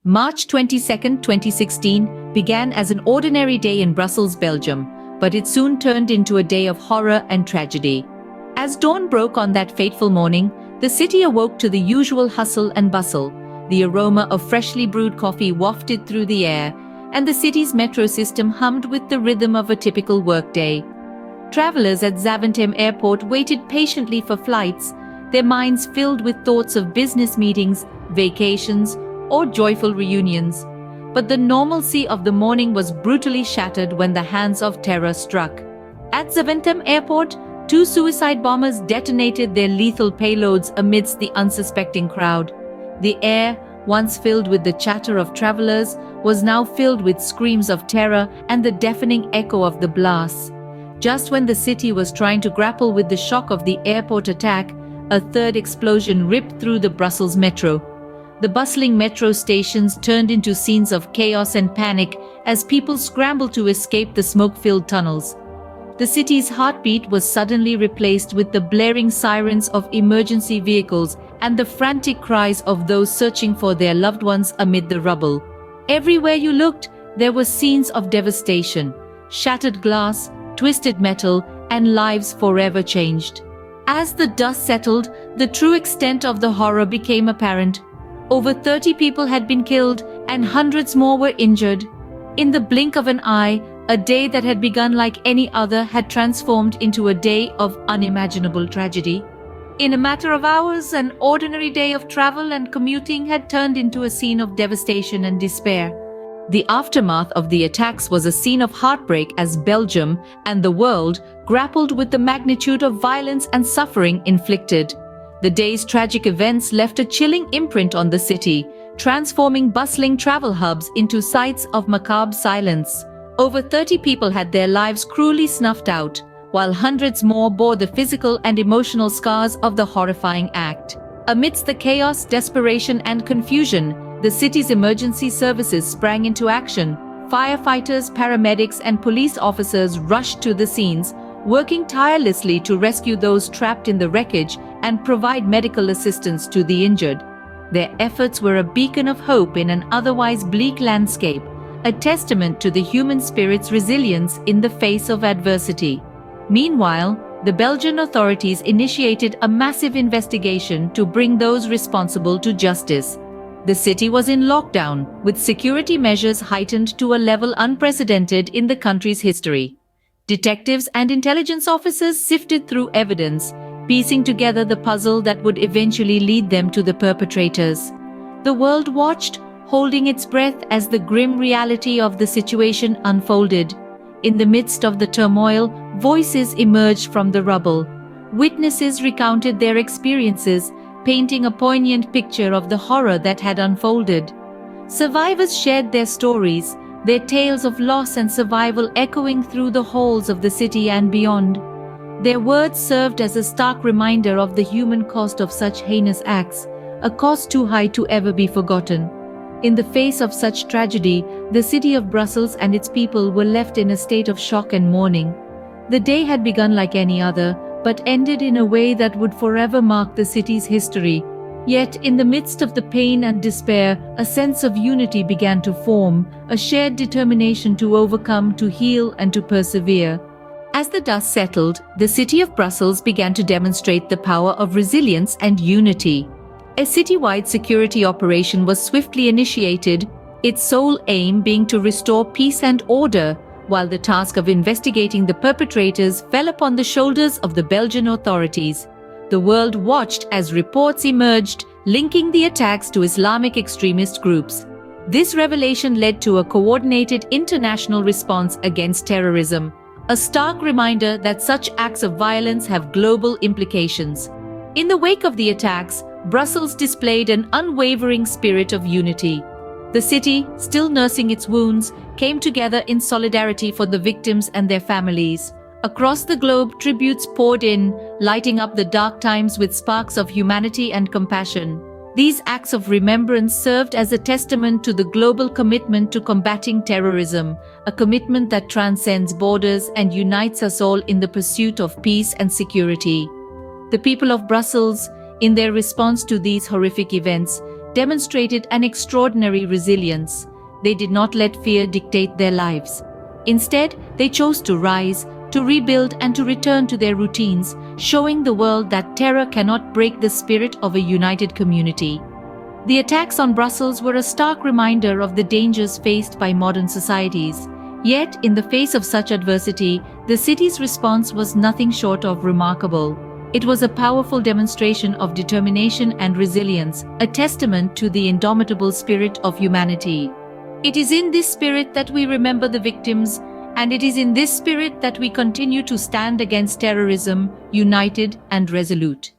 March 22, 2016 began as an ordinary day in Brussels, Belgium, but it soon turned into a day of horror and tragedy. As dawn broke on that fateful morning, the city awoke to the usual hustle and bustle. The aroma of freshly brewed coffee wafted through the air, and the city's metro system hummed with the rhythm of a typical workday. Travelers at Zaventem Airport waited patiently for flights, their minds filled with thoughts of business meetings, vacations, or joyful reunions. But the normalcy of the morning was brutally shattered when the hands of terror struck. At Zaventem Airport, two suicide bombers detonated their lethal payloads amidst the unsuspecting crowd. The air, once filled with the chatter of travelers, was now filled with screams of terror and the deafening echo of the blasts. Just when the city was trying to grapple with the shock of the airport attack, a third explosion ripped through the Brussels metro. The bustling metro stations turned into scenes of chaos and panic as people scrambled to escape the smoke-filled tunnels. The city's heartbeat was suddenly replaced with the blaring sirens of emergency vehicles and the frantic cries of those searching for their loved ones amid the rubble. Everywhere you looked, there were scenes of devastation, shattered glass, twisted metal, and lives forever changed. As the dust settled, the true extent of the horror became apparent. Over 30 people had been killed and hundreds more were injured. In the blink of an eye, a day that had begun like any other had transformed into a day of unimaginable tragedy. In a matter of hours, an ordinary day of travel and commuting had turned into a scene of devastation and despair. The aftermath of the attacks was a scene of heartbreak as Belgium and the world grappled with the magnitude of violence and suffering inflicted. The day's tragic events left a chilling imprint on the city, transforming bustling travel hubs into sites of macabre silence. Over 30 people had their lives cruelly snuffed out, while hundreds more bore the physical and emotional scars of the horrifying act. Amidst the chaos, desperation, and confusion, the city's emergency services sprang into action. Firefighters, paramedics, and police officers rushed to the scenes, working tirelessly to rescue those trapped in the wreckage and provide medical assistance to the injured. Their efforts were a beacon of hope in an otherwise bleak landscape, a testament to the human spirit's resilience in the face of adversity. Meanwhile, the Belgian authorities initiated a massive investigation to bring those responsible to justice. The city was in lockdown, with security measures heightened to a level unprecedented in the country's history. Detectives and intelligence officers sifted through evidence, piecing together the puzzle that would eventually lead them to the perpetrators. The world watched, holding its breath as the grim reality of the situation unfolded. In the midst of the turmoil, voices emerged from the rubble. Witnesses recounted their experiences, painting a poignant picture of the horror that had unfolded. Survivors shared their stories, their tales of loss and survival echoing through the halls of the city and beyond. Their words served as a stark reminder of the human cost of such heinous acts, a cost too high to ever be forgotten. In the face of such tragedy, the city of Brussels and its people were left in a state of shock and mourning. The day had begun like any other, but ended in a way that would forever mark the city's history. Yet, in the midst of the pain and despair, a sense of unity began to form, a shared determination to overcome, to heal, and to persevere. As the dust settled, the city of Brussels began to demonstrate the power of resilience and unity. A citywide security operation was swiftly initiated, its sole aim being to restore peace and order, while the task of investigating the perpetrators fell upon the shoulders of the Belgian authorities. The world watched as reports emerged, linking the attacks to Islamic extremist groups. This revelation led to a coordinated international response against terrorism, a stark reminder that such acts of violence have global implications. In the wake of the attacks, Brussels displayed an unwavering spirit of unity. The city, still nursing its wounds, came together in solidarity for the victims and their families. Across the globe, tributes poured in, lighting up the dark times with sparks of humanity and compassion. These acts of remembrance served as a testament to the global commitment to combating terrorism, a commitment that transcends borders and unites us all in the pursuit of peace and security. The people of Brussels, in their response to these horrific events, demonstrated an extraordinary resilience. They did not let fear dictate their lives. Instead, they chose to rise, to rebuild, and to return to their routines, showing the world that terror cannot break the spirit of a united community. The attacks on Brussels were a stark reminder of the dangers faced by modern societies. Yet, in the face of such adversity, the city's response was nothing short of remarkable. It was a powerful demonstration of determination and resilience, a testament to the indomitable spirit of humanity. It is in this spirit that we remember the victims, and it is in this spirit that we continue to stand against terrorism, united and resolute.